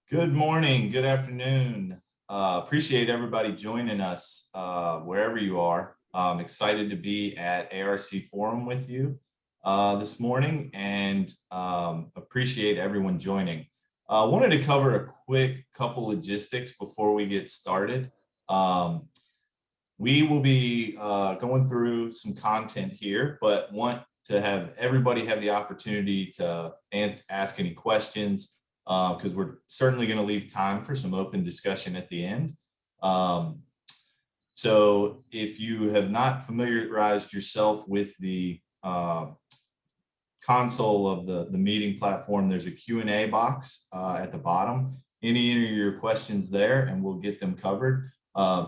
Good morning, good afternoon. Appreciate everybody joining us wherever you are. I'm excited to be at ARC Forum with you this morning and appreciate everyone joining. Wanted to cover a quick couple logistics before we get started. We will be going through some content here, but want to have everybody have the opportunity to ask any questions because we're certainly going to leave time for some open discussion at the end. So if you have not familiarized yourself with the console of the meeting platform, there's a Q&A box at the bottom. Any of your questions there and we'll get them covered.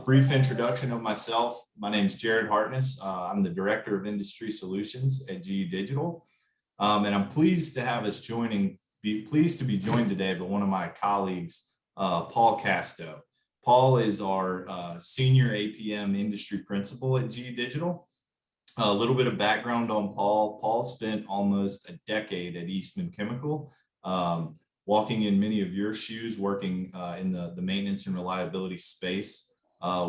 Brief introduction of myself. My name is Jared Hartness. I'm the Director of Industry Solutions at GE Digital. And I'm pleased to have us be be joined today by one of my colleagues, Paul Casto. Paul is our Senior APM Industry Principal at GE Digital. A little bit of background on Paul. Paul spent almost a decade at Eastman Chemical, walking in many of your shoes, working in the maintenance and reliability space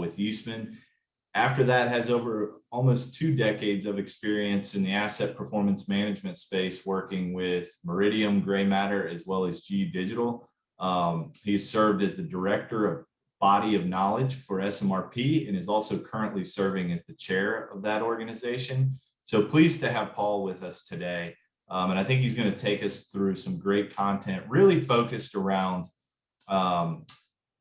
with Eastman. After that, has over almost 2 decades of experience in the asset performance management space, working with Meridium, Gray Matter, as well as GE Digital. He served as the Director of Body of Knowledge for SMRP and is also currently serving as the chair of that organization. So pleased to have Paul with us today. And I think he's going to take us through some great content, really focused around,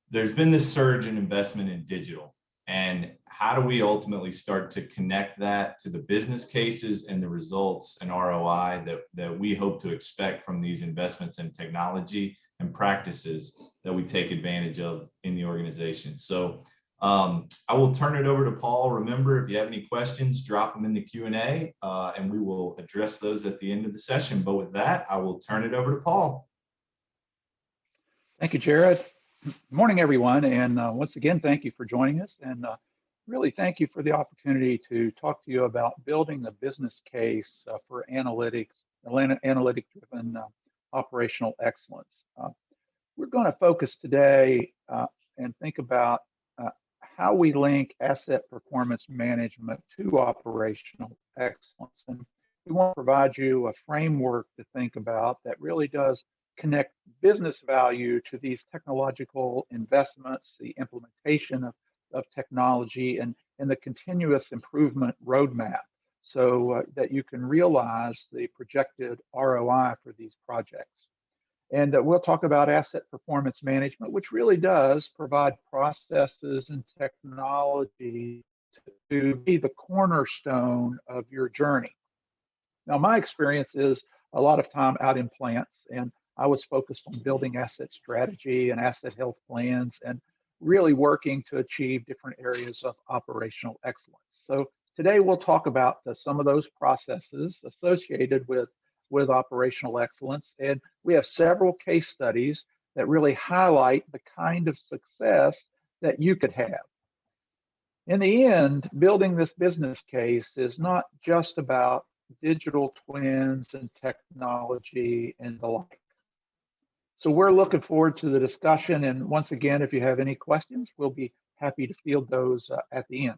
there's been this surge in investment in digital. And how do we ultimately start to connect that to the business cases and the results and ROI that we hope to expect from these investments in technology and practices that we take advantage of in the organization? So I will turn it over to Paul. Remember, if you have any questions, drop them in the Q&A and we will address those at the end of the session. But with that, I will turn it over to Paul. Thank you, Jared. Good morning, everyone. And once again, thank you for joining us. And really thank you for the opportunity to talk to you about building the business case for analytic-driven operational excellence. We're going to focus today and think about how we link asset performance management to operational excellence. And we want to provide you a framework to think about that really does connect business value to these technological investments, the implementation of technology, and the continuous improvement roadmap so that you can realize the projected ROI for these projects. And we'll talk about asset performance management, which really does provide processes and technology to be the cornerstone of your journey. Now, my experience is a lot of time out in plants, and I was focused on building asset strategy and asset health plans and really working to achieve different areas of operational excellence. So today we'll talk about some of those processes associated with operational excellence. And we have several case studies that really highlight the kind of success that you could have. In the end, building this business case is not just about digital twins and technology and the like. So we're looking forward to the discussion. And once again, if you have any questions, we'll be happy to field those at the end.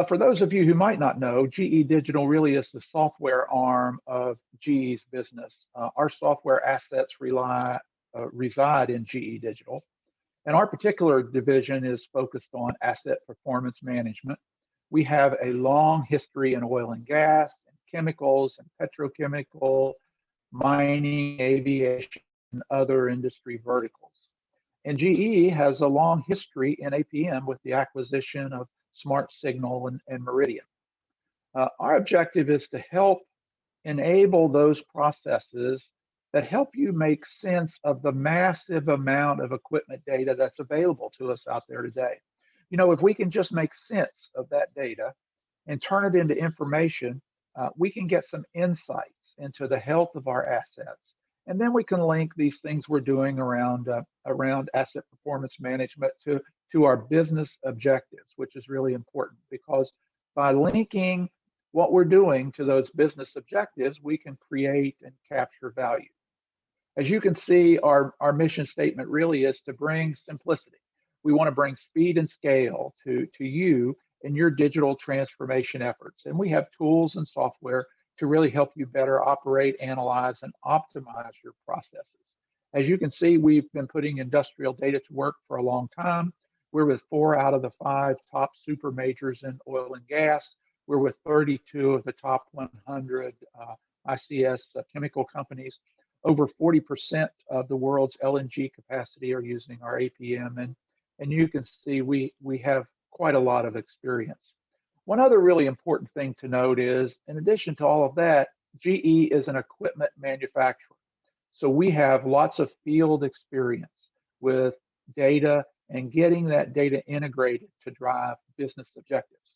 For those of you who might not know, GE Digital really is the software arm of GE's business. Our software assets reside in GE Digital. And our particular division is focused on asset performance management. We have a long history in oil and gas, and chemicals and petrochemical, mining, aviation, and other industry verticals. And GE has a long history in APM with the acquisition of Smart Signal and Meridium. Our objective is to help enable those processes that help you make sense of the massive amount of equipment data that's available to us out there today. You know, if we can just make sense of that data and turn it into information, we can get some insights into the health of our assets. And then we can link these things we're doing around asset performance management to our business objectives, which is really important, because by linking what we're doing to those business objectives, we can create and capture value. As you can see, our mission statement really is to bring simplicity. We want to bring speed and scale to you in your digital transformation efforts. And we have tools and software to really help you better operate, analyze, and optimize your processes. As you can see, we've been putting industrial data to work for a long time. We're with 4 out of the 5 top super majors in oil and gas. We're with 32 of the top 100 ICS chemical companies. Over 40% of the world's LNG capacity are using our APM, and you can see we have quite a lot of experience. One other really important thing to note is, in addition to all of that, GE is an equipment manufacturer. So we have lots of field experience with data and getting that data integrated to drive business objectives.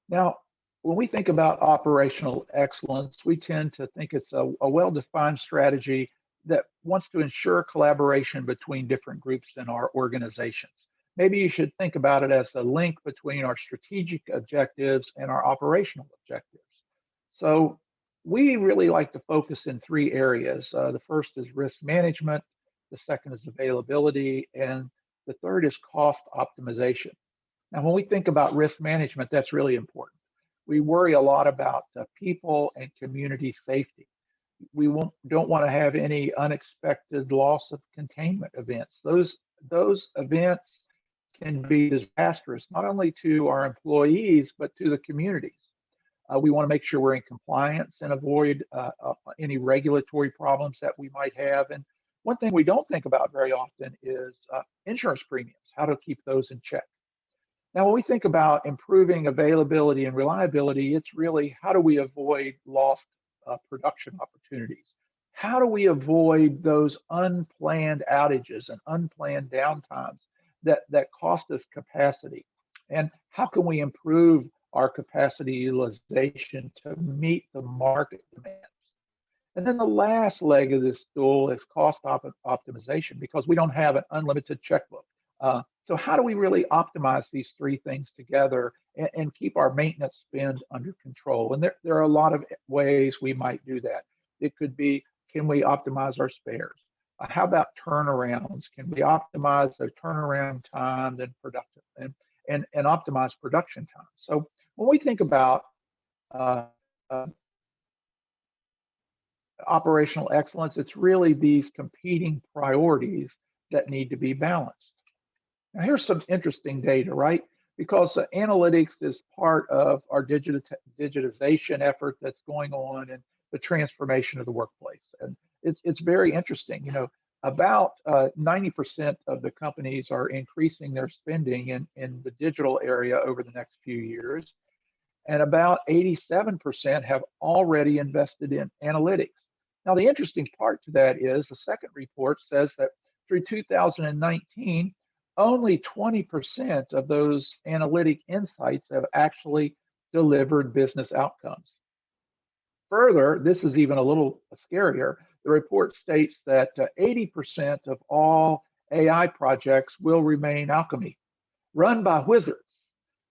Now, when we think about operational excellence, we tend to think it's a well-defined strategy that wants to ensure collaboration between different groups in our organizations. Maybe you should think about it as the link between our strategic objectives and our operational objectives. So we really like to focus in 3 areas. The first is risk management, the second is availability, and the third is cost optimization. Now, when we think about risk management, that's really important. We worry a lot about people and community safety. We don't want to have any unexpected loss of containment events. Those events can be disastrous, not only to our employees, but to the communities. We want to make sure we're in compliance and avoid any regulatory problems that we might have. And one thing we don't think about very often is insurance premiums, how to keep those in check. Now, when we think about improving availability and reliability, it's really how do we avoid lost production opportunities? How do we avoid those unplanned outages and unplanned downtimes that cost us capacity? And how can we improve our capacity utilization to meet the market demands? And then the last leg of this stool is cost optimization, because we don't have an unlimited checkbook. So how do we really optimize these 3 things together and keep our maintenance spend under control? And there are a lot of ways we might do that. It could be, can we optimize our spares? How about turnarounds? Can we optimize the turnaround time and productive and optimize production time? So when we think about operational excellence, it's really these competing priorities that need to be balanced. Now, here's some interesting data, right? Because analytics is part of our digitization effort that's going on and the transformation of the workplace. And it's very interesting. You know, about 90% of the companies are increasing their spending in the digital area over the next few years. And about 87% have already invested in analytics. Now, the interesting part to that is the second report says that through 2019, only 20% of those analytic insights have actually delivered business outcomes. Further, this is even a little scarier. The report states that 80% of all AI projects will remain alchemy, run by wizards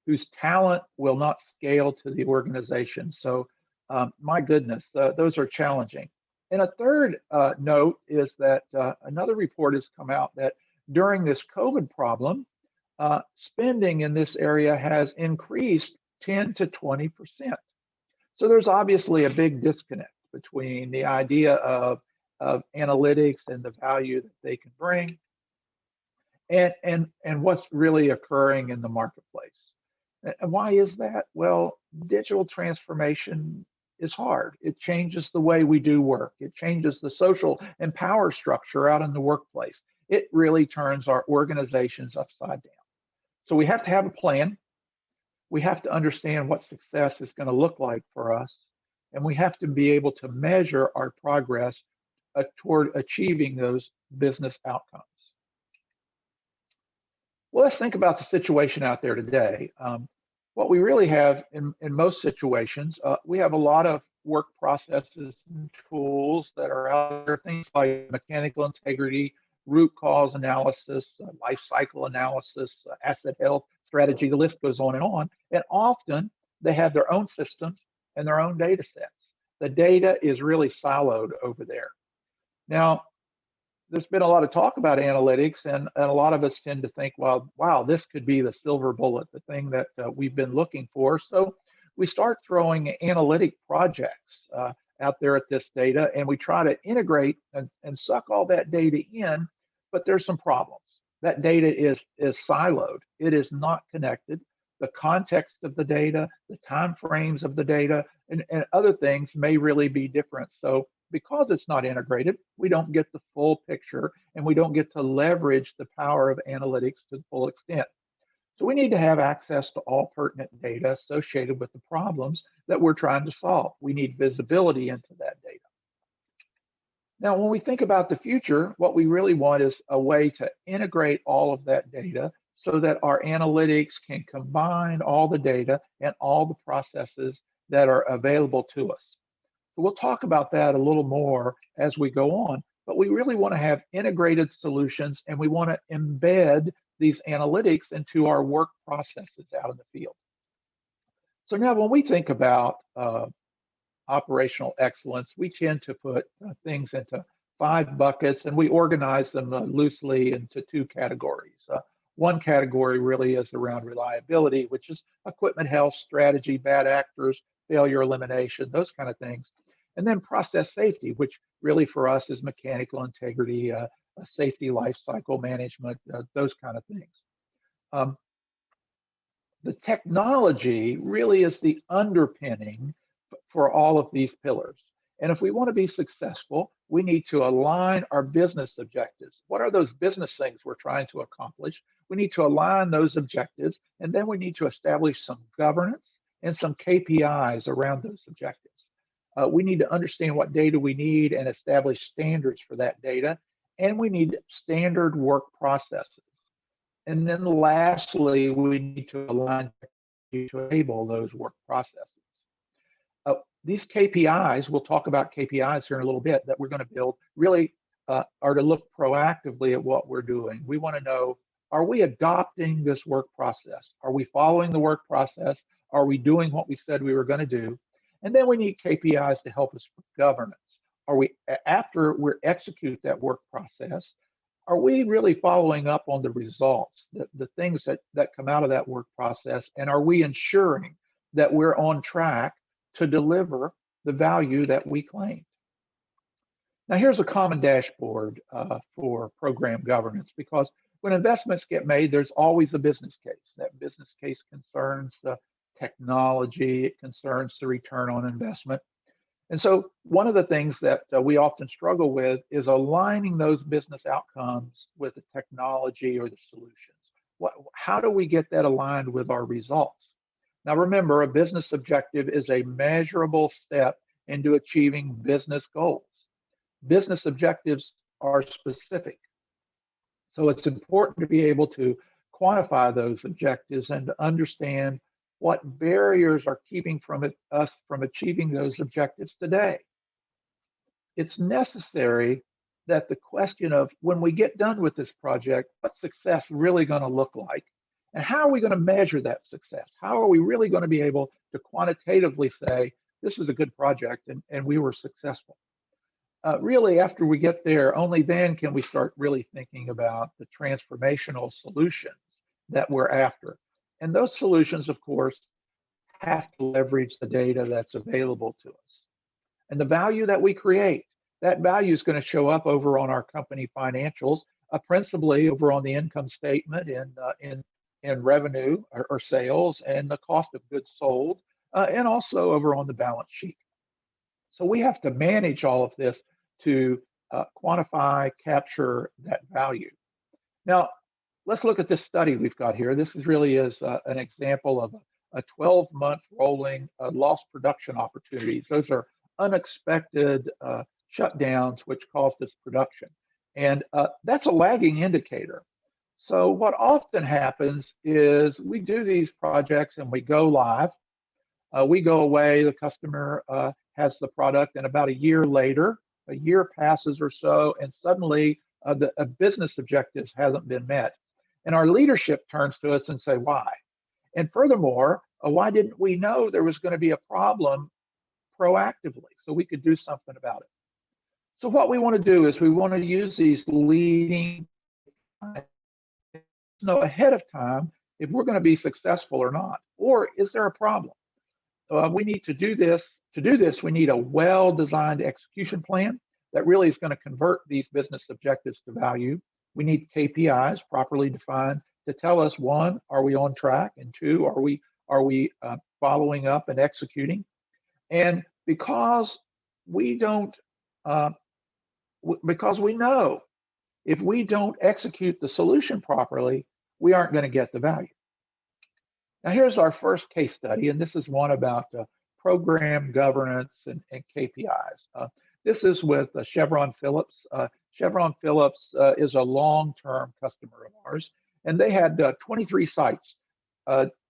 whose talent will not scale to the organization. So, my goodness, those are challenging. And a third note is that another report has come out that during this COVID problem, spending in this area has increased 10 to 20%. So there's obviously a big disconnect between the idea of analytics and the value that they can bring and what's really occurring in the marketplace. And why is that? Well, digital transformation is hard. It changes the way we do work. It changes the social and power structure out in the workplace. It really turns our organizations upside down. So we have to have a plan. We have to understand what success is going to look like for us. And we have to be able to measure our progress toward achieving those business outcomes. Well, let's think about the situation out there today. What we really have in most situations, we have a lot of work processes and tools that are out there, things like mechanical integrity, root cause analysis, lifecycle analysis, asset health strategy, the list goes on. And often they have their own systems and their own data sets. The data is really siloed over there. Now, there's been a lot of talk about analytics, and a lot of us tend to think, well, wow, this could be the silver bullet, the thing that we've been looking for. So we start throwing analytic projects out there at this data, and we try to integrate and suck all that data in, but there's some problems. That data is siloed. It is not connected. The context of the data, the time frames of the data, and other things may really be different. So because it's not integrated, we don't get the full picture and we don't get to leverage the power of analytics to the full extent. So we need to have access to all pertinent data associated with the problems that we're trying to solve. We need visibility into that data. Now, when we think about the future, what we really want is a way to integrate all of that data so that our analytics can combine all the data and all the processes that are available to us. So we'll talk about that a little more as we go on, but we really want to have integrated solutions and we want to embed these analytics into our work processes out in the field. So now when we think about operational excellence, we tend to put things into 5 buckets and we organize them loosely into 2 categories. One category really is around reliability, which is equipment health, strategy, bad actors, failure elimination, those kind of things. And then process safety, which really for us is mechanical integrity, safety lifecycle management, those kind of things. The technology really is the underpinning for all of these pillars. And if we want to be successful, we need to align our business objectives. What are those business things we're trying to accomplish? We need to align those objectives, and then we need to establish some governance and some KPIs around those objectives. We need to understand what data we need and establish standards for that data, and we need standard work processes. And then lastly, we need to align to enable those work processes. These KPIs, we'll talk about KPIs here in a little bit, that we're going to build really are to look proactively at what we're doing. We want to know, are we adopting this work process? Are we following the work process? Are we doing what we said we were going to do? And then we need KPIs to help us with governance. Are we, after we execute that work process, are we really following up on the results, the things that come out of that work process? And are we ensuring that we're on track to deliver the value that we claim? Now, here's a common dashboard for program governance, because when investments get made, there's always a business case. That business case concerns the technology, it concerns the return on investment. And so one of the things that we often struggle with is aligning those business outcomes with the technology or the solutions. How do we get that aligned with our results? Now, remember, a business objective is a measurable step into achieving business goals. Business objectives are specific. So it's important to be able to quantify those objectives and to understand what barriers are keeping us from achieving those objectives today. It's necessary that the question of, when we get done with this project, what's success really going to look like? And how are we going to measure that success? How are we really going to be able to quantitatively say, this was a good project and we were successful? Really, after we get there, only then can we start really thinking about the transformational solutions that we're after. And those solutions, of course, have to leverage the data that's available to us. And the value that we create, that value is going to show up over on our company financials, principally over on the income statement in revenue or sales and the cost of goods sold, and also over on the balance sheet. So we have to manage all of this to quantify, capture that value. Now, let's look at this study we've got here. This really is an example of a 12-month rolling lost production opportunities. Those are unexpected shutdowns which caused this production. And that's a lagging indicator. So what often happens is we do these projects and we go live. We go away, the customer has the product, and about a year later, a year passes or so, and suddenly the business objectives hasn't been met. And our leadership turns to us and say, why? And furthermore, why didn't we know there was going to be a problem proactively so we could do something about it? So what we want to do is we want to use these leading know ahead of time if we're going to be successful or not, or is there a problem? We need to do this. To do this, we need a well-designed execution plan that really is going to convert these business objectives to value. We need KPIs properly defined to tell us, one, are we on track, and two, are we following up and executing? And we don't, uh, because we know if we don't execute the solution properly, we aren't going to get the value. Now, here's our first case study, and this is one about program governance and KPIs. This is with Chevron Phillips. Chevron Phillips is a long-term customer of ours, and they had 23 sites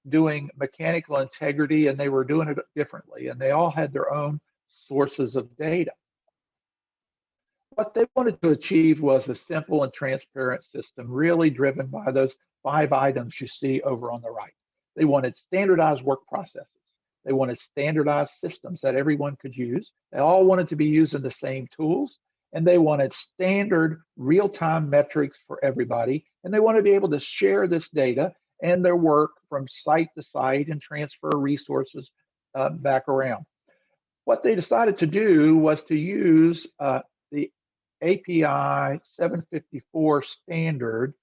doing mechanical integrity, and they were doing it differently, and they all had their own sources of data. What they wanted to achieve was a simple and transparent system, really driven by those 5 items you see over on the right. They wanted standardized work processes. They wanted standardized systems that everyone could use. They all wanted to be using the same tools, and they wanted standard real-time metrics for everybody. And they wanted to be able to share this data and their work from site to site and transfer resources back around. What they decided to do was to use the API 754 standard.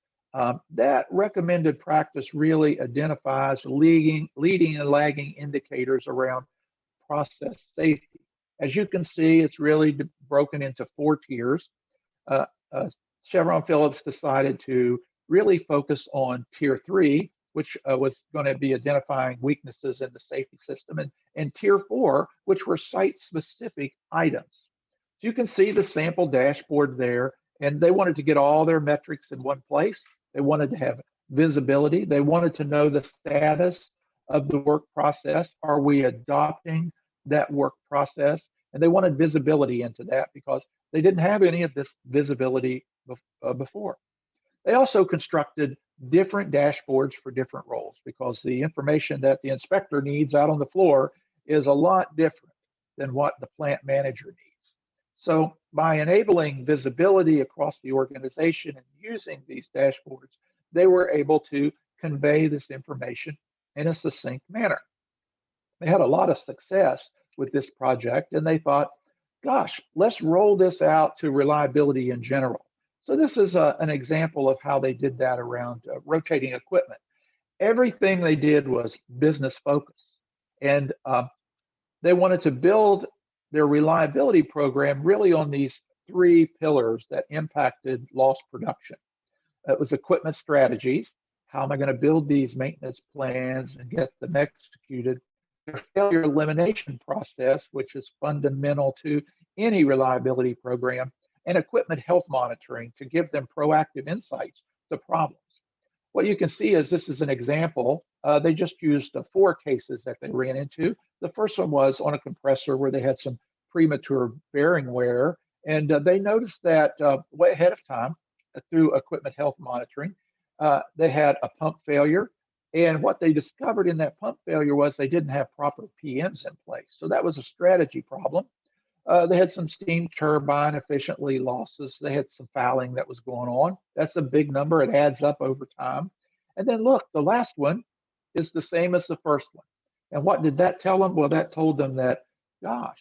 That recommended practice really identifies leading and lagging indicators around process safety. As you can see, it's really broken into 4 tiers. Chevron Phillips decided to really focus on tier 3, which was going to be identifying weaknesses in the safety system, and tier 4, which were site-specific items. So you can see the sample dashboard there, and they wanted to get all their metrics in one place. They wanted to have visibility. They wanted to know the status of the work process. Are we adopting that work process? And they wanted visibility into that because they didn't have any of this visibility before. They also constructed different dashboards for different roles because the information that the inspector needs out on the floor is a lot different than what the plant manager needs. So by enabling visibility across the organization and using these dashboards, they were able to convey this information in a succinct manner. They had a lot of success with this project, and they thought, gosh, let's roll this out to reliability in general. So this is an example of how they did that around rotating equipment. Everything they did was business focused, and they wanted to build their reliability program really on these 3 pillars that impacted lost production. It was equipment strategies. How am I going to build these maintenance plans and get them executed? Their failure elimination process, which is fundamental to any reliability program, and equipment health monitoring to give them proactive insights to problems. What you can see is this is an example. They just used 4 cases that they ran into. The first one was on a compressor where they had some premature bearing wear, and they noticed that way ahead of time through equipment health monitoring, they had a pump failure. And what they discovered in that pump failure was they didn't have proper PMs in place. So that was a strategy problem. They had some steam turbine efficiently losses. They had some fouling that was going on. That's a big number. It adds up over time. And then look, the last one is the same as the first one. And what did that tell them? Well, that told them that, gosh,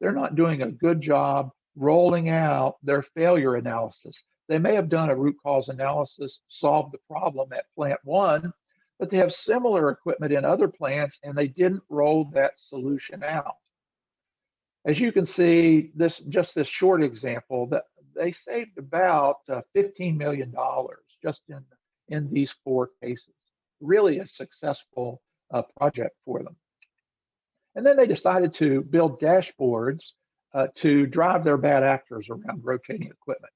they're not doing a good job rolling out their failure analysis. They may have done a root cause analysis, solved the problem at plant 1, but they have similar equipment in other plants and they didn't roll that solution out. As you can see, this short example, that they saved about $15 million just in these 4 cases. Really a successful project for them. And then they decided to build dashboards to drive their bad actors around rotating equipment.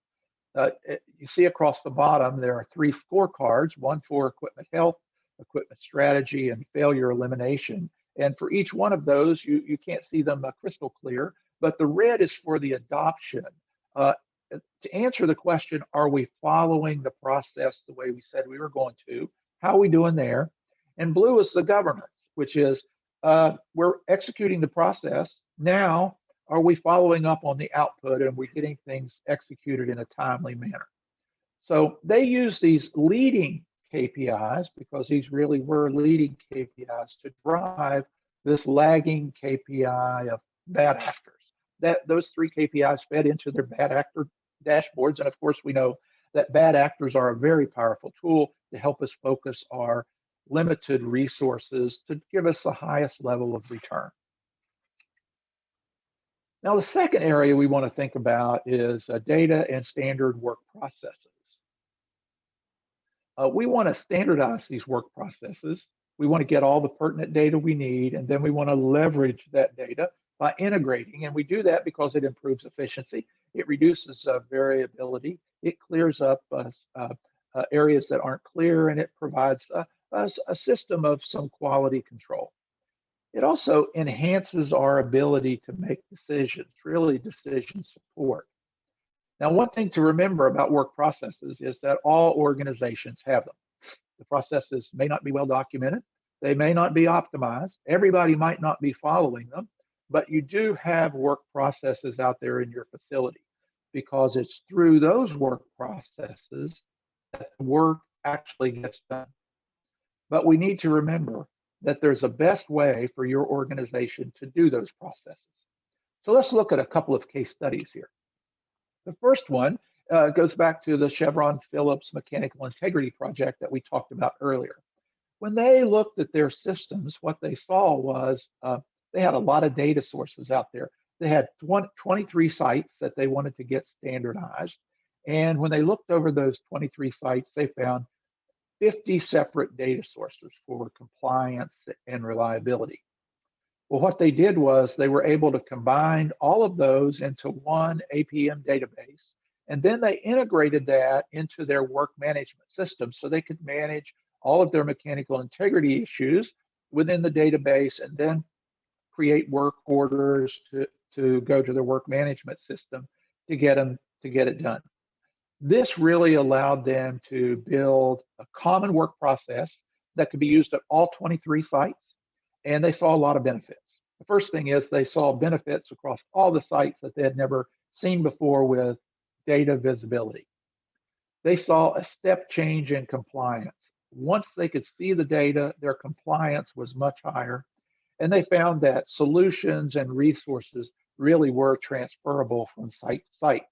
You see across the bottom, there are 3 scorecards, one for equipment health, equipment strategy, and failure elimination. And for each one of those, you can't see them crystal clear, but the red is for the adoption. To answer the question, are we following the process the way we said we were going to? How are we doing there? And blue is the governance, which is we're executing the process. Now Are we following up on the output and we're getting things executed in a timely manner? So they use these leading KPIs because these really were leading KPIs to drive this lagging KPI of bad actors. That those three KPIs fed into their bad actor dashboards. And of course, we know that bad actors are a very powerful tool to help us focus our limited resources to give us the highest level of return. Now, the second area we want to think about is data and standard work processes. We want to standardize these work processes. We want to get all the pertinent data we need, and then we want to leverage that data by integrating. And we do that because it improves efficiency, it reduces variability, it clears up areas that aren't clear, and it provides a system of some quality control. It also enhances our ability to make decisions, really decision support. Now, one thing to remember about work processes is that all organizations have them. The processes may not be well documented. They may not be optimized. Everybody might not be following them, but you do have work processes out there in your facility because it's through those work processes that the work actually gets done. But we need to remember that there's a best way for your organization to do those processes. So let's look at a couple of case studies here. The first one goes back to the Chevron Phillips Mechanical Integrity Project that we talked about earlier. When they looked at their systems, what they saw was they had a lot of data sources out there. They had 23 sites that they wanted to get standardized. And when they looked over those 23 sites, they found 50 separate data sources for compliance and reliability. Well, what they did was they were able to combine all of those into one APM database, and then they integrated that into their work management system so they could manage all of their mechanical integrity issues within the database and then create work orders to go to their work management system to get it done. This really allowed them to build a common work process that could be used at all 23 sites, and they saw a lot of benefits. The first thing is they saw benefits across all the sites that they had never seen before with data visibility. They saw a step change in compliance. Once they could see the data, their compliance was much higher, and they found that solutions and resources really were transferable from site to site.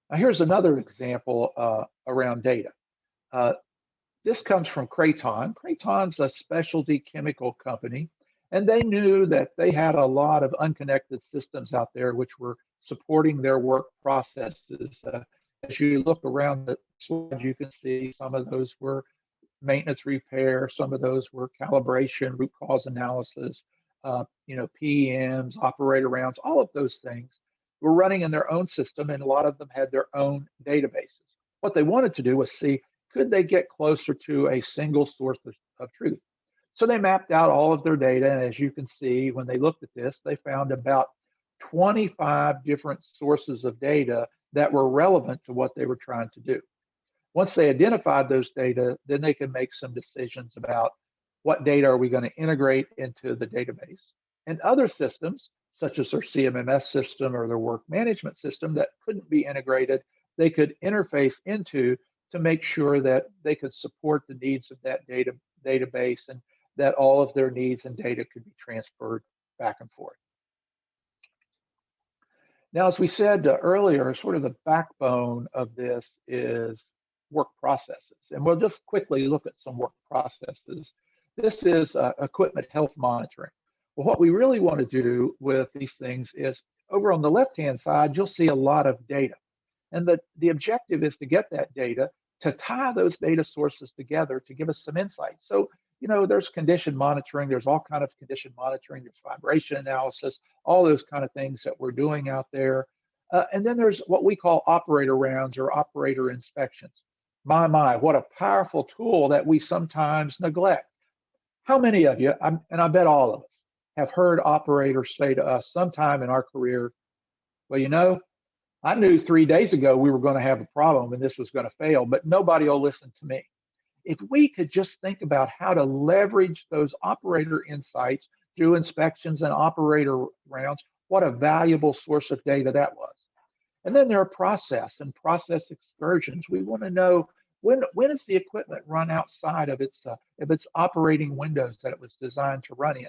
Now, here's another example around data. This comes from Kraton. Kraton's a specialty chemical company, and they knew that they had a lot of unconnected systems out there which were supporting their work processes. As you look around the slide, you can see some of those were maintenance repair, some of those were calibration, root cause analysis, PMs, operator rounds, all of those things were running in their own system, and a lot of them had their own databases. What they wanted to do was see, could they get closer to a single source of truth? So they mapped out all of their data, and as you can see, when they looked at this, they found about 25 different sources of data that were relevant to what they were trying to do. Once they identified those data, then they could make some decisions about what data are we going to integrate into the database. And other systems, such as their CMMS system or their work management system that couldn't be integrated, they could interface into to make sure that they could support the needs of that database and that all of their needs and data could be transferred back and forth. Now, as we said earlier, sort of the backbone of this is work processes. And we'll just quickly look at some work processes. This is equipment health monitoring. Well, what we really want to do with these things is over on the left-hand side, you'll see a lot of data. And the objective is to get that data, to tie those data sources together to give us some insight. So, there's condition monitoring, there's all kind of condition monitoring, there's vibration analysis, all those kind of things that we're doing out there. And then there's what we call operator rounds or operator inspections. My, what a powerful tool that we sometimes neglect. How many of you, and I bet all of us, have heard operators say to us sometime in our career, well, I knew 3 days ago we were going to have a problem and this was going to fail, but nobody will listen to me. If we could just think about how to leverage those operator insights through inspections and operator rounds, what a valuable source of data that was. And then there are process and process excursions. We want to know when is the equipment run outside of its operating windows that it was designed to run in.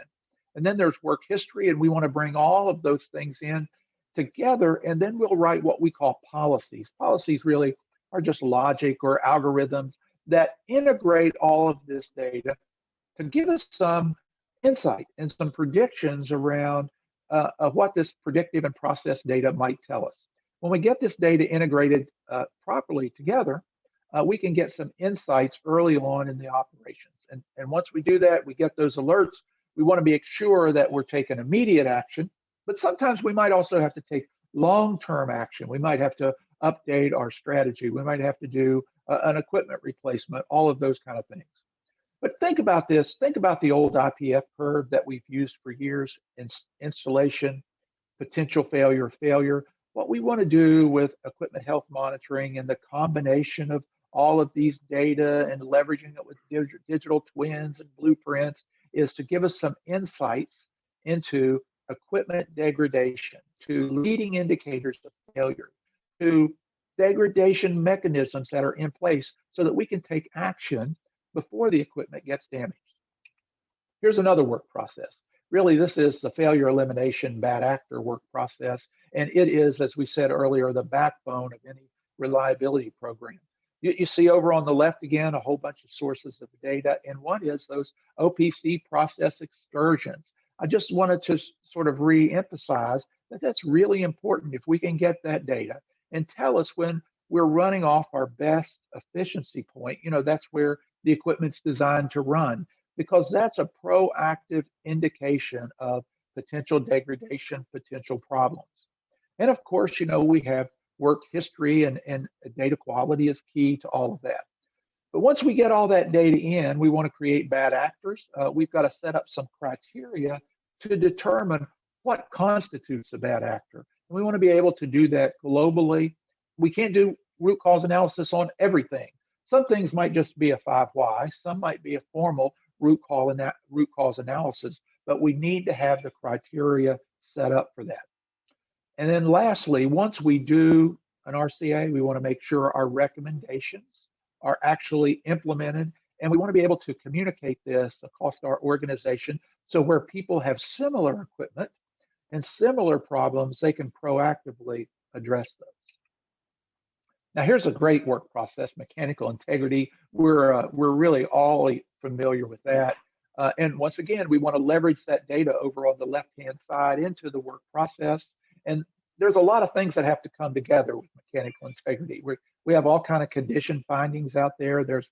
And then there's work history, and we want to bring all of those things in together, and then we'll write what we call policies. Policies really are just logic or algorithms that integrate all of this data to give us some insight and some predictions around of what this predictive and process data might tell us. When we get this data integrated properly together, we can get some insights early on in the operations. And once we do that, we get those alerts. We want to be sure that we're taking immediate action, but sometimes we might also have to take long-term action. We might have to update our strategy. We might have to do an equipment replacement, all of those kind of things. But think about this. Think about the old IPF curve that we've used for years in installation, potential failure, failure. What we want to do with equipment health monitoring and the combination of all of these data and leveraging it with digital twins and blueprints is to give us some insights into equipment degradation, to leading indicators of failure, to degradation mechanisms that are in place so that we can take action before the equipment gets damaged. Here's another work process. Really, this is the failure elimination bad actor work process, and it is, as we said earlier, the backbone of any reliability program. You see over on the left again a whole bunch of sources of data, and one is those OPC process excursions. I just wanted to sort of re-emphasize that that's really important if we can get that data and tell us when we're running off our best efficiency point. You know, that's where the equipment's designed to run, because that's a proactive indication of potential degradation, potential problems. And of course, you know, we have work history and data quality is key to all of that. But once we get all that data in, we want to create bad actors. We've got to set up some criteria to determine what constitutes a bad actor. And we want to be able to do that globally. We can't do root cause analysis on everything. Some things might just be a 5 why, some might be a formal root cause analysis, but we need to have the criteria set up for that. And then lastly, once we do an RCA, we want to make sure our recommendations are actually implemented, and we want to be able to communicate this across our organization so where people have similar equipment and similar problems, they can proactively address those. Now, here's a great work process, mechanical integrity. We're really all familiar with that. And once again, we want to leverage that data over on the left-hand side into the work process. And there's a lot of things that have to come together with mechanical integrity. We have all kind of condition findings out there. There's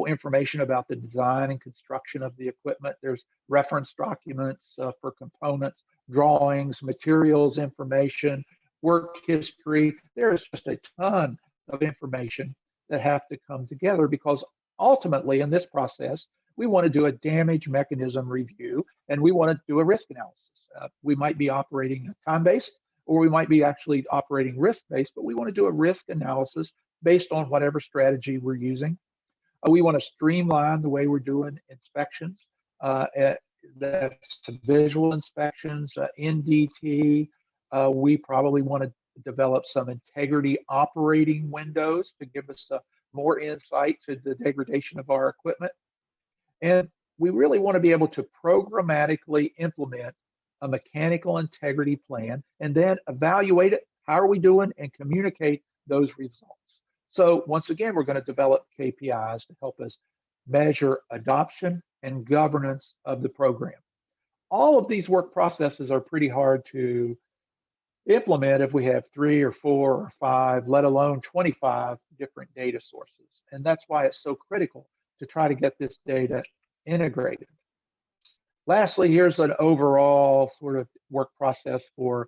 information about the design and construction of the equipment. There's reference documents for components, drawings, materials information, work history. There's just a ton of information that have to come together, because ultimately in this process, we want to do a damage mechanism review, and we want to do a risk analysis. We might be operating time-based, or we might be actually operating risk-based, but we want to do a risk analysis based on whatever strategy we're using. We want to streamline the way we're doing inspections. That's visual inspections, NDT. We probably want to develop some integrity operating windows to give us more insight to the degradation of our equipment. And we really want to be able to programmatically implement a mechanical integrity plan and then evaluate it. How are we doing, and communicate those results. So once again, we're going to develop KPIs to help us measure adoption and governance of the program. All of these work processes are pretty hard to implement if we have 3 or 4 or 5, let alone 25 different data sources. And that's why it's so critical to try to get this data integrated. Lastly, here's an overall sort of work process for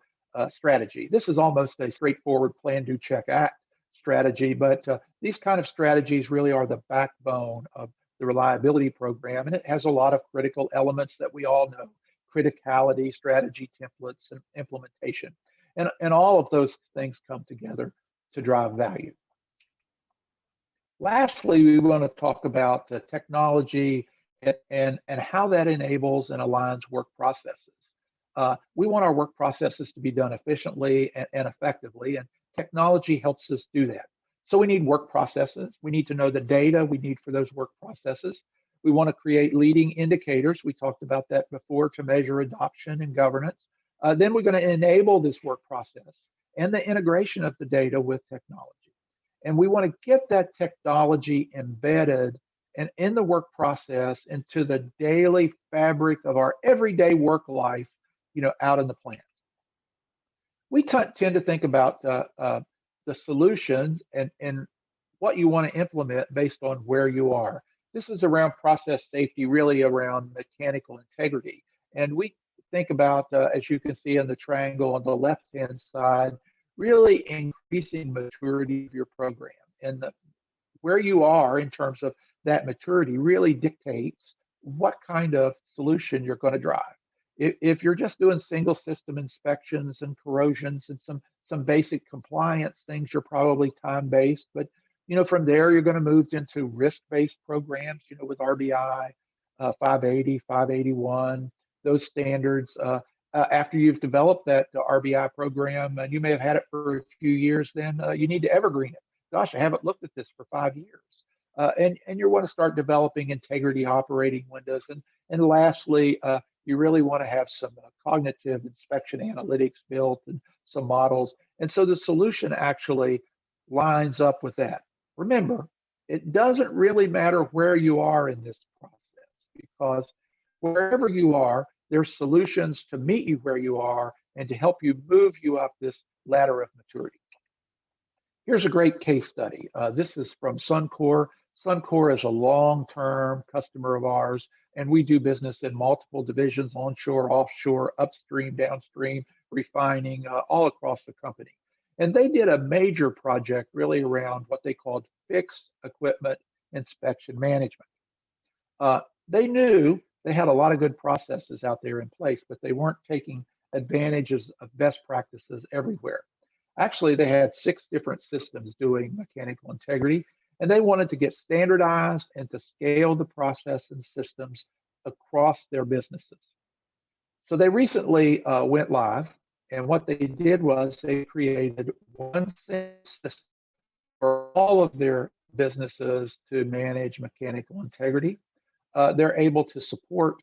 strategy. This is almost a straightforward plan, do, check, act strategy, but these kind of strategies really are the backbone of the reliability program, and it has a lot of critical elements that we all know: criticality, strategy templates, and implementation. And all of those things come together to drive value. Lastly, we want to talk about technology and how that enables and aligns work processes. We want our work processes to be done efficiently and effectively, and technology helps us do that. So we need work processes. We need to know the data we need for those work processes. We want to create leading indicators. We talked about that before to measure adoption and governance. Then we're going to enable this work process and the integration of the data with technology. And we want to get that technology embedded and in the work process into the daily fabric of our everyday work life, out in the plant. We tend to think about the solutions and what you want to implement based on where you are. This is around process safety, really around mechanical integrity. And we think about, as you can see in the triangle on the left-hand side, really increasing maturity of your program. And where you are in terms of that maturity really dictates what kind of solution you're going to drive. If you're just doing single system inspections and corrosions and some basic compliance things, you're probably time-based. But from there, you're going to move into risk-based programs, with RBI, 580, 581, those standards. After you've developed that RBI program, and you may have had it for a few years, then you need to evergreen it. Gosh, I haven't looked at this for 5 years. And you want to start developing integrity operating windows. And lastly, you really want to have some cognitive inspection analytics built and some models. And so the solution actually lines up with that. Remember, it doesn't really matter where you are in this process, because wherever you are, there's solutions to meet you where you are and to help you move you up this ladder of maturity. Here's a great case study. This is from Suncor. Suncor is a long-term customer of ours, and we do business in multiple divisions, onshore, offshore, upstream, downstream, refining, all across the company. And they did a major project really around what they called fixed equipment inspection management. They knew they had a lot of good processes out there in place, but they weren't taking advantages of best practices everywhere. Actually, they had 6 different systems doing mechanical integrity, and they wanted to get standardized and to scale the process and systems across their businesses. So they recently went live, and what they did was they created one system for all of their businesses to manage mechanical integrity. They're able to support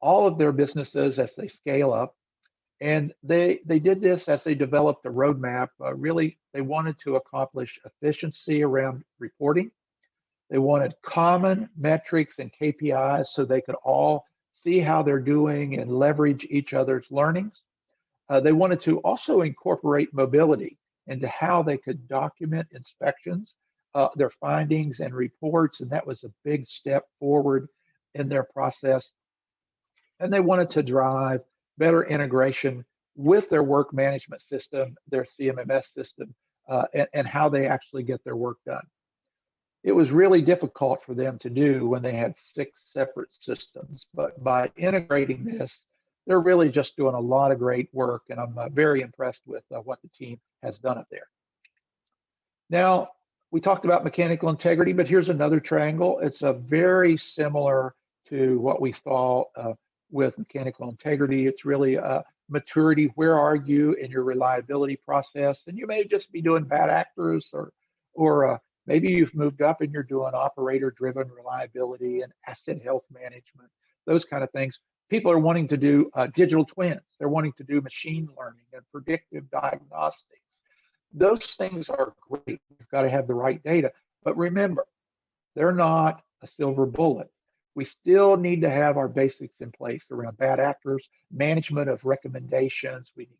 all of their businesses as they scale up. And they did this as they developed a roadmap. Really, they wanted to accomplish efficiency around reporting. They wanted common metrics and KPIs so they could all see how they're doing and leverage each other's learnings. They wanted to also incorporate mobility into how they could document inspections, their findings and reports, and that was a big step forward in their process. And they wanted to drive better integration with their work management system, their CMMS system, and how they actually get their work done. It was really difficult for them to do when they had 6 separate systems, but by integrating this, they're really just doing a lot of great work, and I'm very impressed with what the team has done up there. Now, we talked about mechanical integrity, but here's another triangle. It's a very similar to what we saw with mechanical integrity. It's really maturity. Where are you in your reliability process? And you may just be doing bad actors, or maybe you've moved up and you're doing operator-driven reliability and asset health management, those kind of things. People are wanting to do digital twins. They're wanting to do machine learning and predictive diagnostics. Those things are great. You've got to have the right data. But remember, they're not a silver bullet. We still need to have our basics in place around bad actors, management of recommendations. We need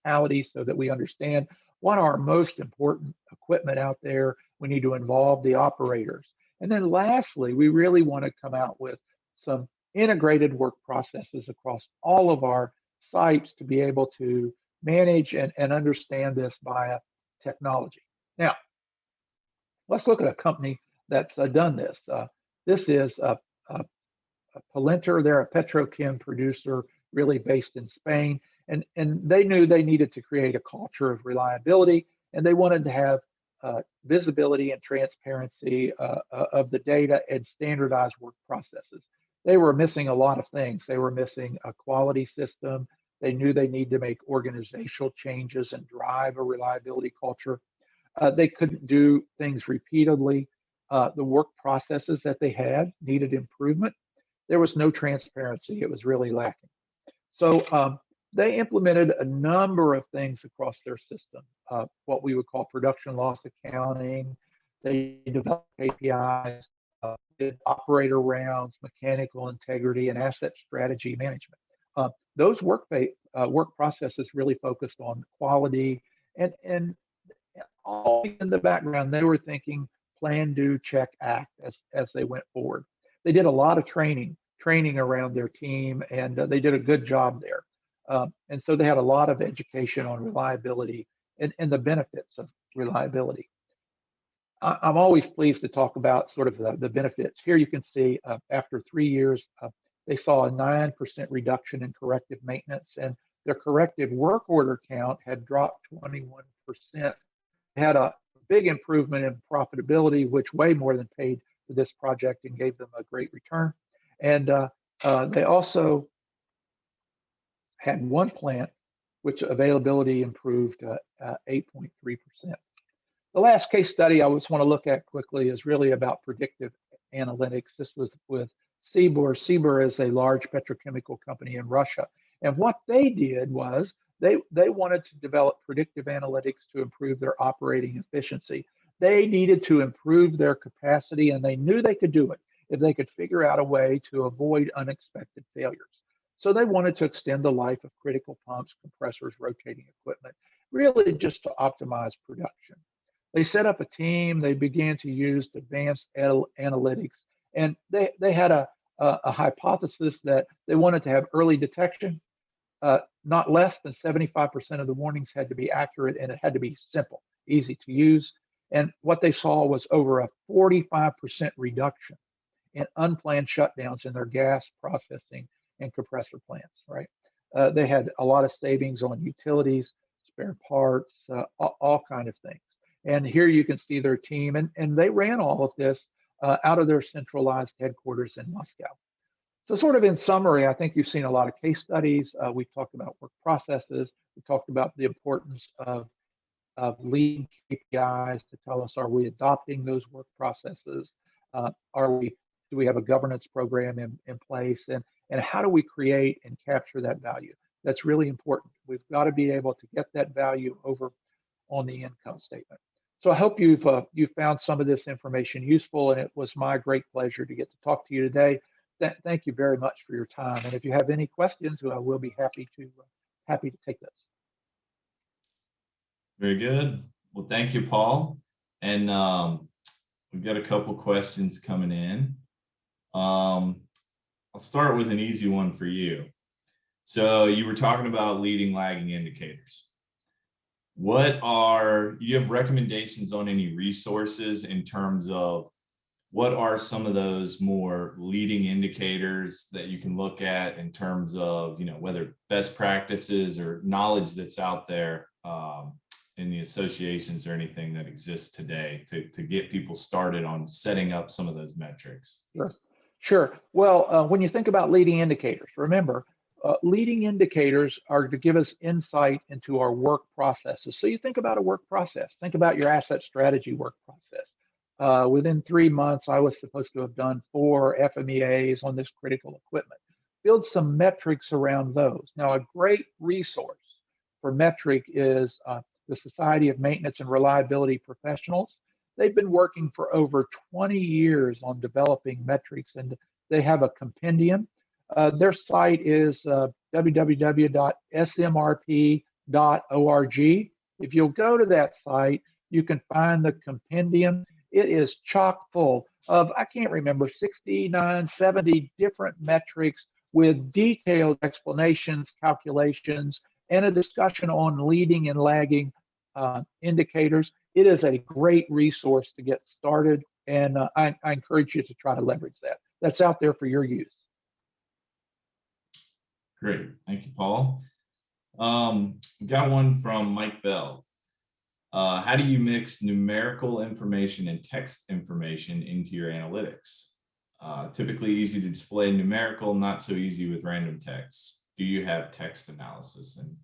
criticality so that we understand what are our most important equipment out there. We need to involve the operators. And then lastly, we really want to come out with some integrated work processes across all of our sites to be able to manage and understand this via technology. Now, let's look at a company that's done this. This is Palinter. They're a petrochem producer, really based in Spain. And they knew they needed to create a culture of reliability, and they wanted to have visibility and transparency of the data and standardized work processes. they were missing a lot of things. They were missing a quality system. They knew they need to make organizational changes and drive a reliability culture. They couldn't do things repeatedly. The work processes that they had needed improvement. There was no transparency. It was really lacking. So they implemented a number of things across their system, what we would call production loss accounting. They developed KPIs, did operator rounds, mechanical integrity, and asset strategy management. Those work processes really focused on quality and all in the background. They were thinking plan, do, check, act as they went forward. They did a lot of training around their team, and they did a good job there. And so they had a lot of education on reliability and the benefits of reliability. I'm always pleased to talk about sort of the benefits. Here you can see after 3 years, they saw a 9% reduction in corrective maintenance, and their corrective work order count had dropped 21%. Had a big improvement in profitability, which way more than paid for this project and gave them a great return. And they also had one plant which availability improved 8.3%. The last case study I just want to look at quickly is really about predictive analytics. This was with Sibur. Sibur is a large petrochemical company in Russia. And what they did was they wanted to develop predictive analytics to improve their operating efficiency. They needed to improve their capacity, and they knew they could do it if they could figure out a way to avoid unexpected failures. So they wanted to extend the life of critical pumps, compressors, rotating equipment, really just to optimize production. They set up a team, they began to use advanced analytics, and they had a hypothesis that they wanted to have early detection. Not less than 75% of the warnings had to be accurate, and it had to be simple, easy to use. And what they saw was over a 45% reduction in unplanned shutdowns in their gas processing and compressor plants, right? They had a lot of savings on utilities, spare parts, all kind of things. And here you can see their team, and they ran all of this out of their centralized headquarters in Moscow. So sort of in summary, I think you've seen a lot of case studies. We talked about work processes. We talked about the importance of leading KPIs to tell us, are we adopting those work processes? Do we have a governance program in place? And how do we create and capture that value? That's really important. We've got to be able to get that value over on the income statement. So I hope you've found some of this information useful, and it was my great pleasure to get to talk to you today. Thank you very much for your time. And if you have any questions, I will be happy to take those. Very good. Well, thank you, Paul. And we've got a couple questions coming in. I'll start with an easy one for you. So you were talking about leading lagging indicators. Do you have recommendations on any resources in terms of what are some of those more leading indicators that you can look at in terms of, whether best practices or knowledge that's out there in the associations or anything that exists today to get people started on setting up some of those metrics? Sure. Well, when you think about leading indicators, remember, leading indicators are to give us insight into our work processes. So you think about a work process, think about your asset strategy work process. Within 3 months, I was supposed to have done 4 FMEAs on this critical equipment. Build some metrics around those. Now, a great resource for metric is the Society of Maintenance and Reliability Professionals. They've been working for over 20 years on developing metrics, and they have a compendium. Their site is www.smrp.org. If you'll go to that site, you can find the compendium. It is chock full of, I can't remember, 69, 70 different metrics with detailed explanations, calculations, and a discussion on leading and lagging indicators. It is a great resource to get started, and I encourage you to try to leverage that. That's out there for your use. Great. Thank you, Paul. We got one from Mike Bell. How do you mix numerical information and text information into your analytics? Typically easy to display numerical, not so easy with random text. Do you have text analysis? And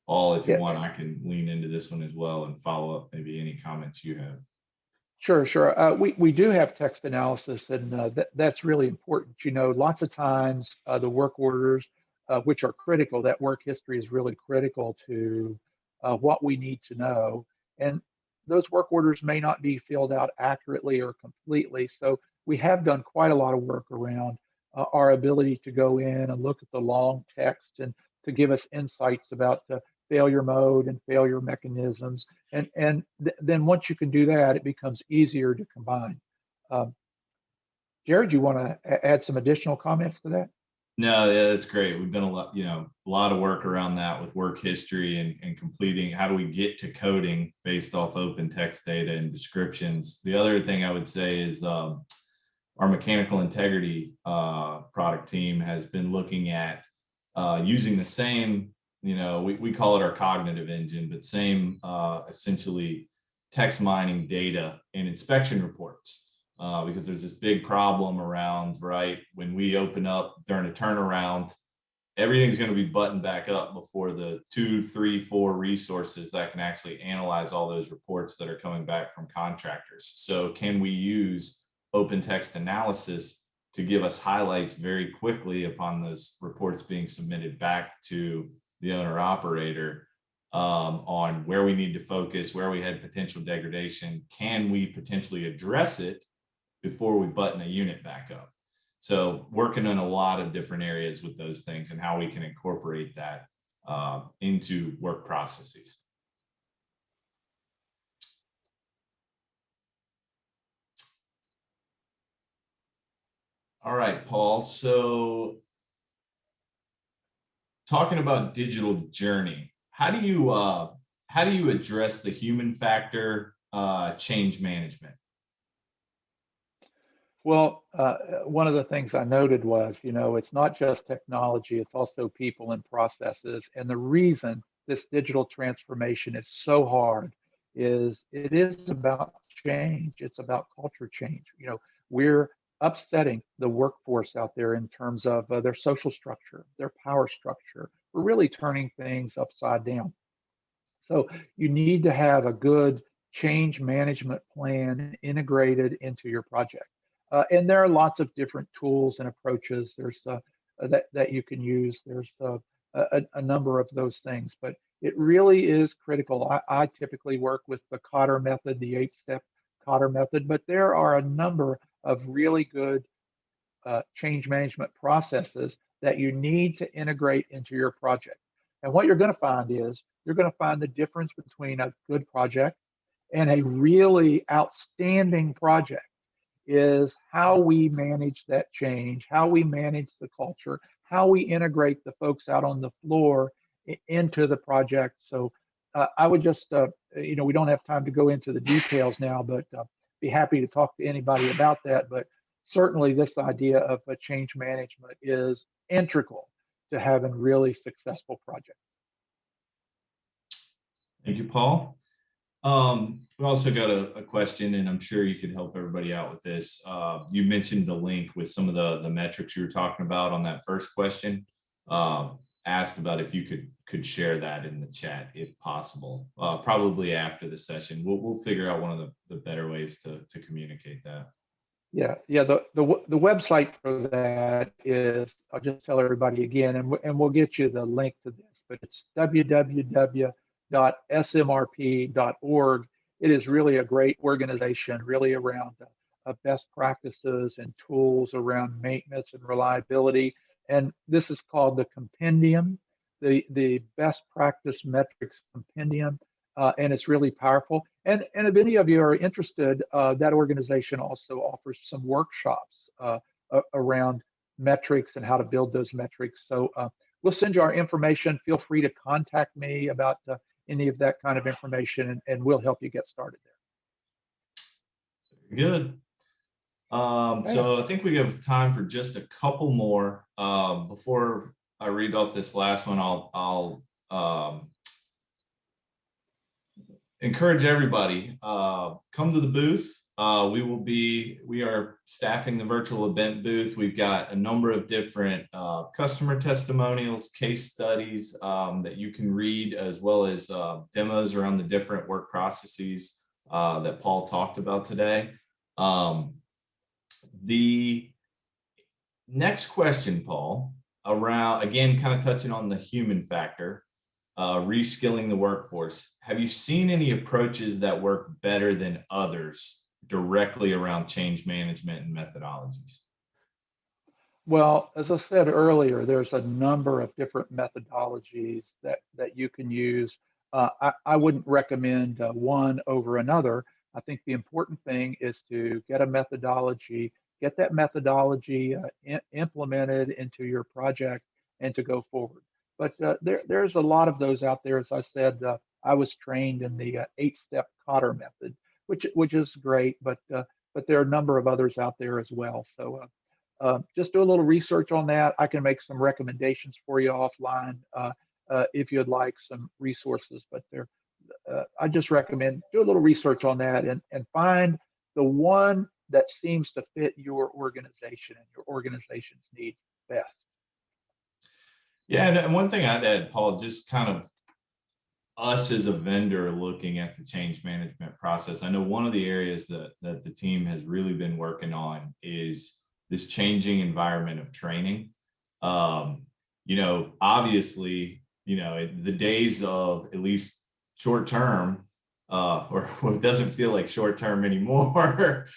Paul, if you Yeah, want, I can lean into this one as well and follow up maybe any comments you have. sure. We do have text analysis, and that's really important. You know, lots of times the work orders, which are critical, that work history is really critical to what we need to know. And those work orders may not be filled out accurately or completely. So we have done quite a lot of work around our ability to go in and look at the long text and to give us insights about the failure mode and failure mechanisms. Then once you can do that, it becomes easier to combine. Um, Jared, you want to add some additional comments to that? No, yeah, that's great. We've done a lot of work around that with work history and completing. How do we get to coding based off open text data and descriptions? The other thing I would say is our mechanical integrity product team has been looking at using the same, we call it our cognitive engine, but same essentially text mining data and inspection reports. Because there's this big problem around, right? When we open up during a turnaround, everything's going to be buttoned back up before the 2, 3, 4 resources that can actually analyze all those reports that are coming back from contractors. So can we use open text analysis to give us highlights very quickly upon those reports being submitted back to the owner operator on where we need to focus, where we had potential degradation? Can we potentially address it before we button a unit back up? So working on a lot of different areas with those things and how we can incorporate that into work processes. All right, Paul. So talking about digital journey, how do you address the human factor change management? Well, one of the things I noted was, you know, it's not just technology, it's also people and processes. And the reason this digital transformation is so hard is it is about change. It's about culture change. You know, we're upsetting the workforce out there in terms of their social structure, their power structure. We're really turning things upside down. So you need to have a good change management plan integrated into your project. And there are lots of different tools and approaches. There's that you can use. There's a number of those things, but it really is critical. I typically work with the Cotter method, the 8-step Cotter method, but there are a number of really good change management processes that you need to integrate into your project. And what you're going to find is you're going to find the difference between a good project and a really outstanding project is how we manage that change, how we manage the culture, how we integrate the folks out on the floor into the project. So I would just, we don't have time to go into the details now, but be happy to talk to anybody about that. But certainly this idea of a change management is integral to having really successful projects. Thank you, Paul. We also got a question, and I'm sure you could help everybody out with this. You mentioned the link with some of the metrics you were talking about on that first question. Asked about if you could share that in the chat if possible, probably after the session. We'll figure out one of the better ways to communicate that. Yeah. The website for that is, I'll just tell everybody again, and we'll get you the link to this, but it's www.smrp.org. It is really a great organization, really around best practices and tools around maintenance and reliability. And this is called the compendium, the best practice metrics compendium. And it's really powerful. And if any of you are interested, that organization also offers some workshops around metrics and how to build those metrics. So we'll send you our information. Feel free to contact me about any of that kind of information, and we'll help you get started there. Good. So I think we have time for just a couple more. Before I read off this last one, I'll encourage everybody, come to the booth, We are staffing the virtual event booth. We've got a number of different customer testimonials, case studies that you can read, as well as demos around the different work processes that Paul talked about today. The next question, Paul, around, again, kind of touching on the human factor, reskilling the workforce. Have you seen any approaches that work better than others directly around change management and methodologies? Well, as I said earlier, there's a number of different methodologies that you can use. I wouldn't recommend one over another. I think the important thing is to get a methodology, get that methodology implemented into your project, and to go forward. But there's a lot of those out there. As I said, I was trained in the 8-step Cotter method, which is great, but there are a number of others out there as well. So just do a little research on that. I can make some recommendations for you offline if you'd like some resources. But I just recommend do a little research on that and find the one that seems to fit your organization and your organization's needs best. Yeah, and one thing I'd add, Paul, just kind of us as a vendor looking at the change management process. I know one of the areas that the team has really been working on is this changing environment of training. Obviously, the days of at least short term, or it doesn't feel like short term anymore,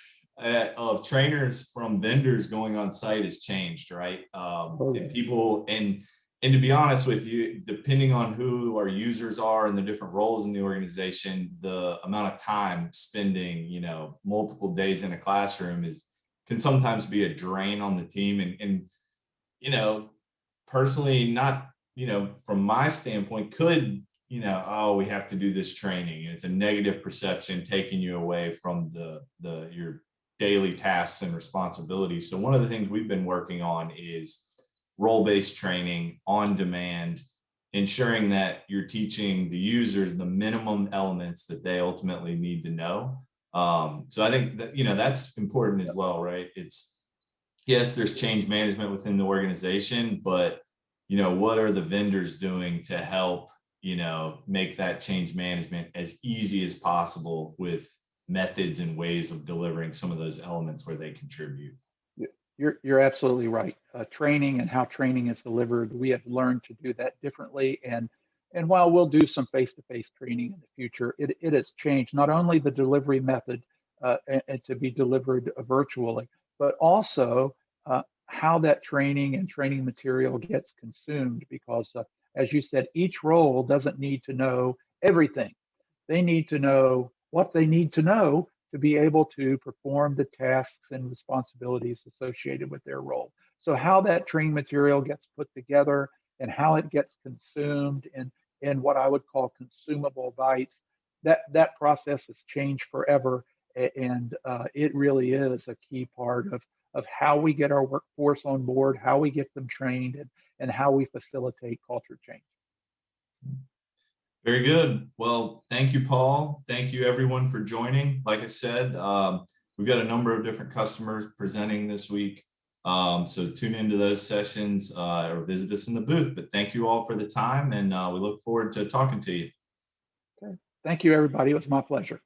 of trainers from vendors going on site has changed, right? And people, and to be honest with you, depending on who our users are and the different roles in the organization, the amount of time spending, multiple days in a classroom can sometimes be a drain on the team. And personally, not, from my standpoint, could, oh, we have to do this training. And it's a negative perception taking you away from your daily tasks and responsibilities. So one of the things we've been working on is role-based training on demand, ensuring that you're teaching the users the minimum elements that they ultimately need to know. So I think that, that's important as well, right? Yes, there's change management within the organization, but, what are the vendors doing to help, make that change management as easy as possible with methods and ways of delivering some of those elements where they contribute? You're absolutely right. Training and how training is delivered, we have learned to do that differently. And while we'll do some face-to-face training in the future, it has changed not only the delivery method and to be delivered virtually, but also how that training and training material gets consumed. Because as you said, each role doesn't need to know everything. They need to know what they need to know to be able to perform the tasks and responsibilities associated with their role. So how that training material gets put together and how it gets consumed in what I would call consumable bites, that process has changed forever. And it really is a key part of how we get our workforce on board, how we get them trained, and how we facilitate culture change. Very good. Well, thank you, Paul. Thank you, everyone, for joining. Like I said, we've got a number of different customers presenting this week. So tune into those sessions or visit us in the booth. But thank you all for the time, and we look forward to talking to you. Okay. Thank you, everybody. It was my pleasure.